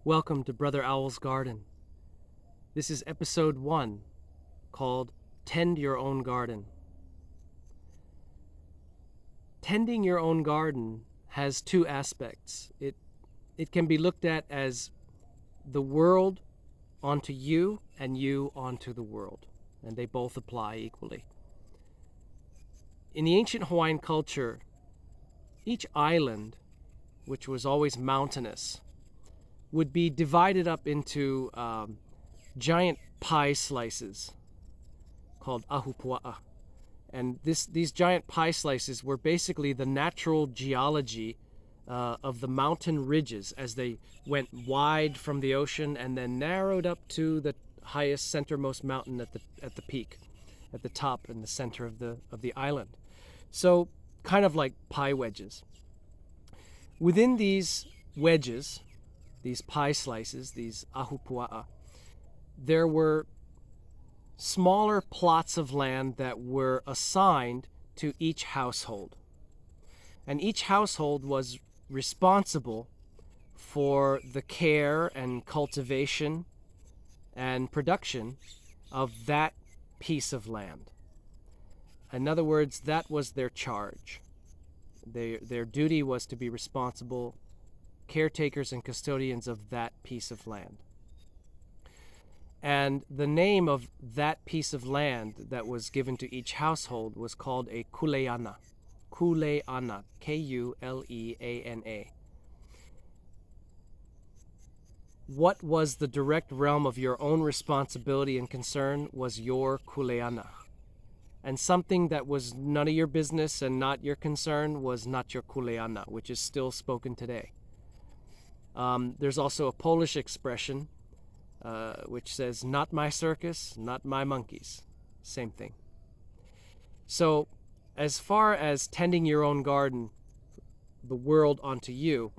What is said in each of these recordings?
Welcome to Brother Owl's Garden. This is episode 1, called Tend Your Own Garden. Tending your own garden has two aspects. It can be looked at as the world onto you and you onto the world, and they both apply equally. In the ancient Hawaiian culture, each island, which was always mountainous, would be divided up into giant pie slices called ahupua'a. And these giant pie slices were basically the natural geology of the mountain ridges as they went wide from the ocean and then narrowed up to the highest centermost mountain at the peak, at the top in the center of the island. So kind of like pie wedges. Within these wedges, these pie slices, these ahupua'a, there were smaller plots of land that were assigned to each household. And each household was responsible for the care and cultivation and production of that piece of land. In other words, that was their charge. Their duty was to be responsible caretakers and custodians of that piece of land. And the name of that piece of land that was given to each household was called a kuleana. Kuleana, Kuleana. What was the direct realm of your own responsibility and concern was your kuleana. And something that was none of your business and not your concern was not your kuleana, which is still spoken today. There's also a Polish expression which says, not my circus, not my monkeys. Same thing. So as far as tending your own garden, the world onto you,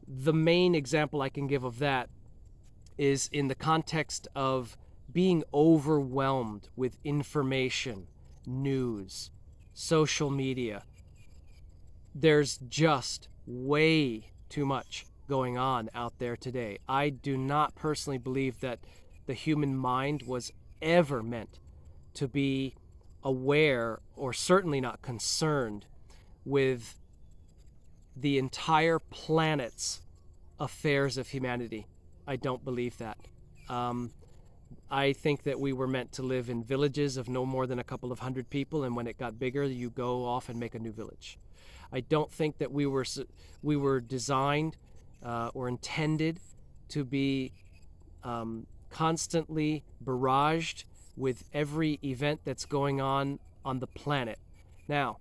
the main example I can give of that is in the context of being overwhelmed with information, news, social media. There's just way too much going on out there today. I do not personally believe that the human mind was ever meant to be aware, or certainly not concerned, with the entire planet's affairs of humanity. I don't believe that. I think that we were meant to live in villages of no more than a couple of hundred people, and when it got bigger, you go off and make a new village. I don't think that we were designed or intended to be constantly barraged with every event that's going on the planet. Now,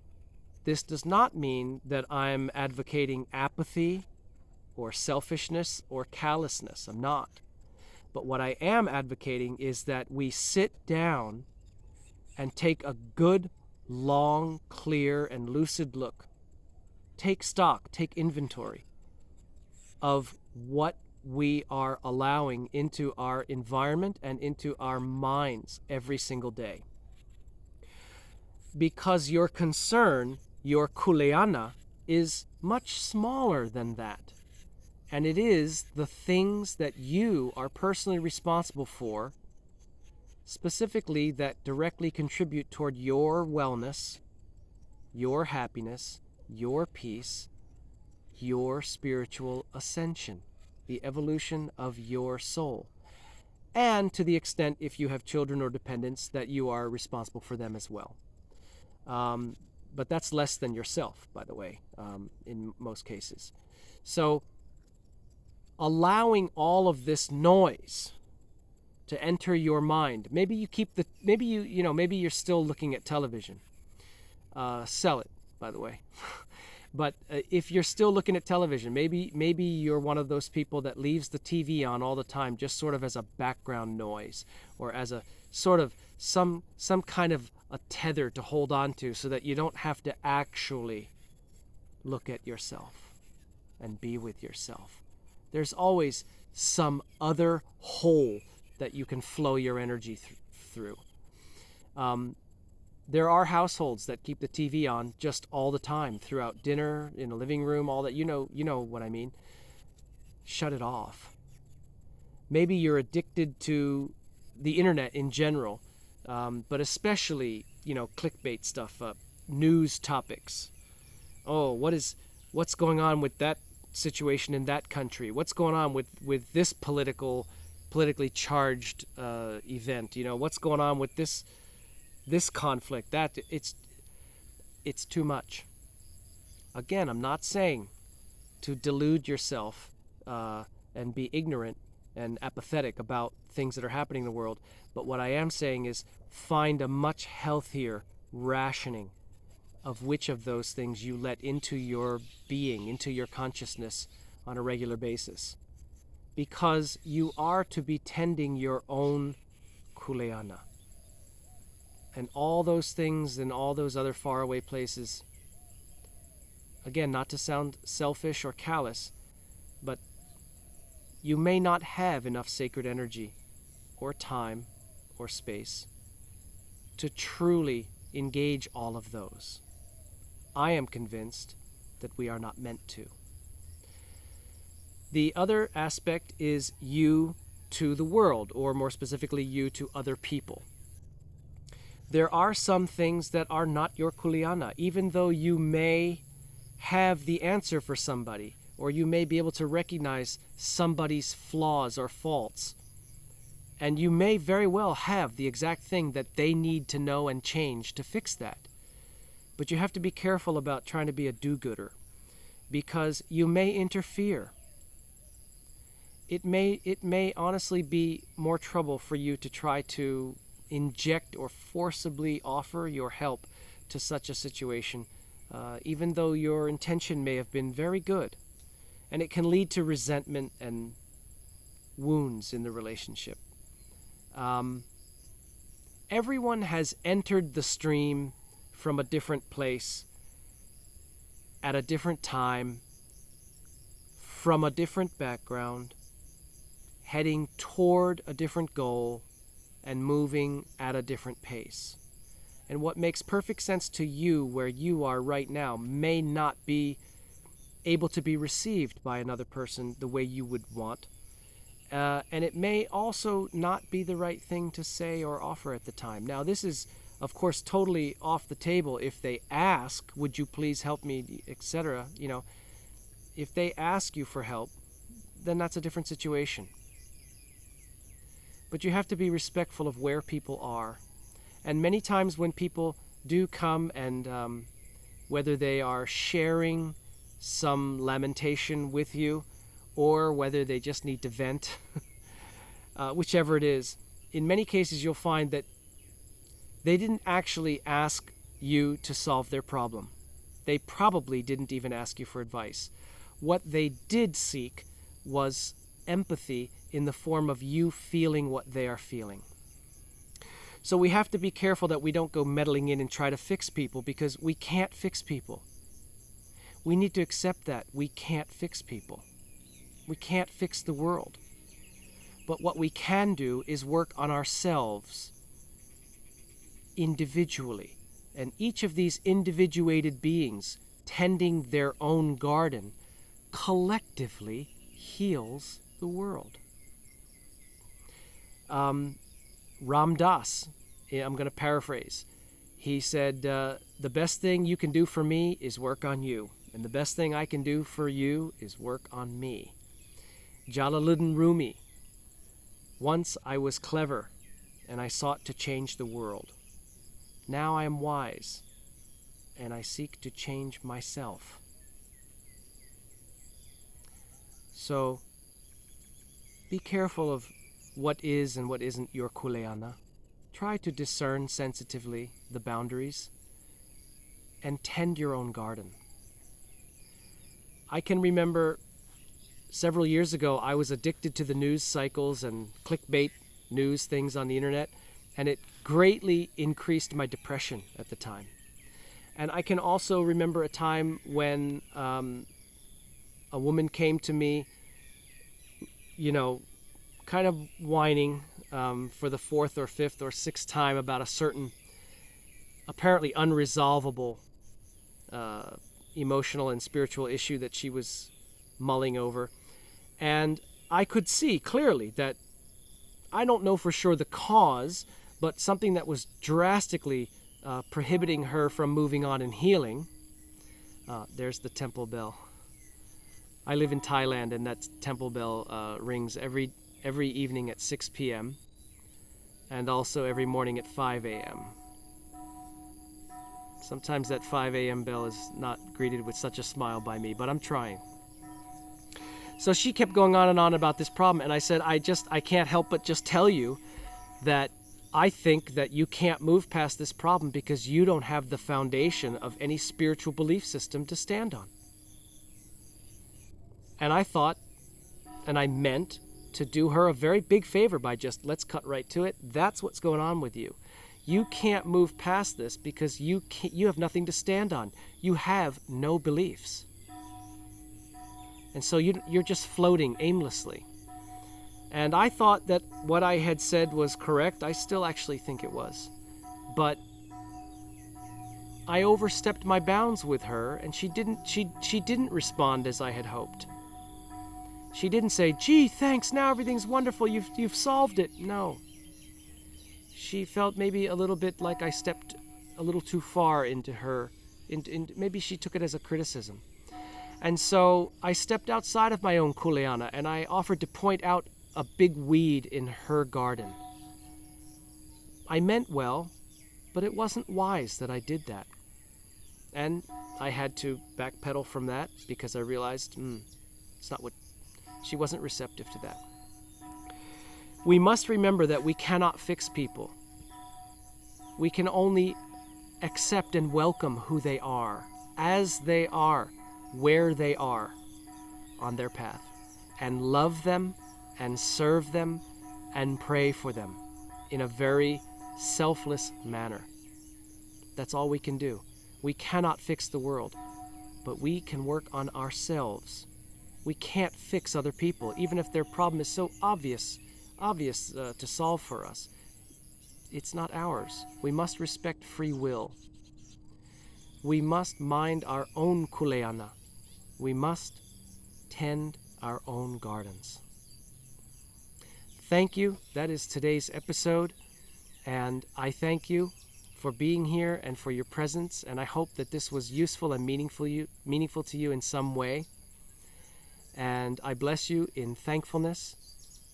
this does not mean that I'm advocating apathy or selfishness or callousness. I'm not. But what I am advocating is that we sit down and take a good, long, clear, and lucid look. Take stock, take inventory of what we are allowing into our environment and into our minds every single day. Because your concern, your kuleana, is much smaller than that. And it is the things that you are personally responsible for, specifically that directly contribute toward your wellness, your happiness, your peace, your spiritual ascension, the evolution of your soul. And to the extent, if you have children or dependents, that you are responsible for them as well. But that's less than yourself, by the way, in most cases. So allowing all of this noise to enter your mind. Maybe you keep maybe you're still looking at television. Sell it, by the way. But if you're still looking at television, maybe you're one of those people that leaves the TV on all the time, just sort of as a background noise, or as a sort of some kind of a tether to hold on to, so that you don't have to actually look at yourself and be with yourself. There's always some other hole that you can flow your energy through. There are households that keep the TV on just all the time, throughout dinner, in a living room, all that. You know what I mean. Shut it off. Maybe you're addicted to the internet in general, but especially, clickbait stuff, news topics. Oh, what's going on with that situation in that country? What's going on with this politically charged event? What's going on with this conflict? That it's too much. Again, I'm not saying to delude yourself and be ignorant and apathetic about things that are happening in the world. But what I am saying is find a much healthier rationing of which of those things you let into your being, into your consciousness on a regular basis. Because you are to be tending your own kuleana. And all those things and all those other faraway places, again, not to sound selfish or callous, but you may not have enough sacred energy or time or space to truly engage all of those. I am convinced that we are not meant to. The other aspect is you to the world, or more specifically, you to other people. There are some things that are not your kuleana, even though you may have the answer for somebody, or you may be able to recognize somebody's flaws or faults. And you may very well have the exact thing that they need to know and change to fix that. But you have to be careful about trying to be a do-gooder, because you may interfere. It may honestly be more trouble for you to try to inject or forcibly offer your help to such a situation, even though your intention may have been very good. And it can lead to resentment and wounds in the relationship. Everyone has entered the stream from a different place, at a different time, from a different background, heading toward a different goal, and moving at a different pace. And what makes perfect sense to you where you are right now may not be able to be received by another person the way you would want. And it may also not be the right thing to say or offer at the time. Now, this is, of course, totally off the table if they ask, would you please help me, etc. If they ask you for help, then that's a different situation. But you have to be respectful of where people are. And many times when people do come and whether they are sharing some lamentation with you or whether they just need to vent, whichever it is, in many cases you'll find that they didn't actually ask you to solve their problem. They probably didn't even ask you for advice. What they did seek was empathy in the form of you feeling what they are feeling. So we have to be careful that we don't go meddling in and try to fix people, because we can't fix people. We need to accept that we can't fix people. We can't fix the world. But what we can do is work on ourselves individually. And each of these individuated beings tending their own garden collectively heals the world. Ram Dass, I'm going to paraphrase, he said, the best thing you can do for me is work on you, and the best thing I can do for you is work on me. Jalaluddin Rumi, once I was clever, and I sought to change the world. Now I am wise, and I seek to change myself. So, be careful of what is and what isn't your kuleana. Try to discern sensitively the boundaries and tend your own garden. I can remember several years ago I was addicted to the news cycles and clickbait news things on the internet, and it greatly increased my depression at the time. And I can also remember a time when a woman came to me, kind of whining for the fourth or fifth or sixth time about a certain apparently unresolvable emotional and spiritual issue that she was mulling over. And I could see clearly that I don't know for sure the cause, but something that was drastically prohibiting her from moving on and healing. There's the temple bell. I live in Thailand, and that temple bell rings every evening at 6 p.m. and also every morning at 5 a.m. Sometimes that 5 a.m. bell is not greeted with such a smile by me, but I'm trying. So she kept going on and on about this problem, and I said, I can't help but just tell you that I think that you can't move past this problem because you don't have the foundation of any spiritual belief system to stand on. And I thought, and I meant to do her a very big favor by just, let's cut right to it. That's what's going on with you. You can't move past this because you have nothing to stand on. You have no beliefs. And so you're just floating aimlessly. And I thought that what I had said was correct. I still actually think it was. But I overstepped my bounds with her, and she didn't respond as I had hoped. She didn't say, "Gee, thanks, now everything's wonderful, you've solved it." No. She felt maybe a little bit like I stepped a little too far into her. Maybe she took it as a criticism. And so I stepped outside of my own kuleana, and I offered to point out a big weed in her garden. I meant well, but it wasn't wise that I did that. And I had to backpedal from that because I realized it's not what... She wasn't receptive to that. We must remember that we cannot fix people. We can only accept and welcome who they are, as they are, where they are on their path, and love them and serve them and pray for them in a very selfless manner. That's all we can do. We cannot fix the world, but we can work on ourselves. We can't fix other people, even if their problem is so obvious to solve for us. It's not ours. We must respect free will. We must mind our own kuleana. We must tend our own gardens. Thank you. That is today's episode. And I thank you for being here and for your presence. And I hope that this was useful and meaningful to you in some way. And I bless you in thankfulness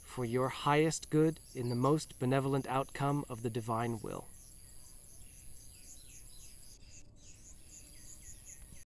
for your highest good in the most benevolent outcome of the divine will.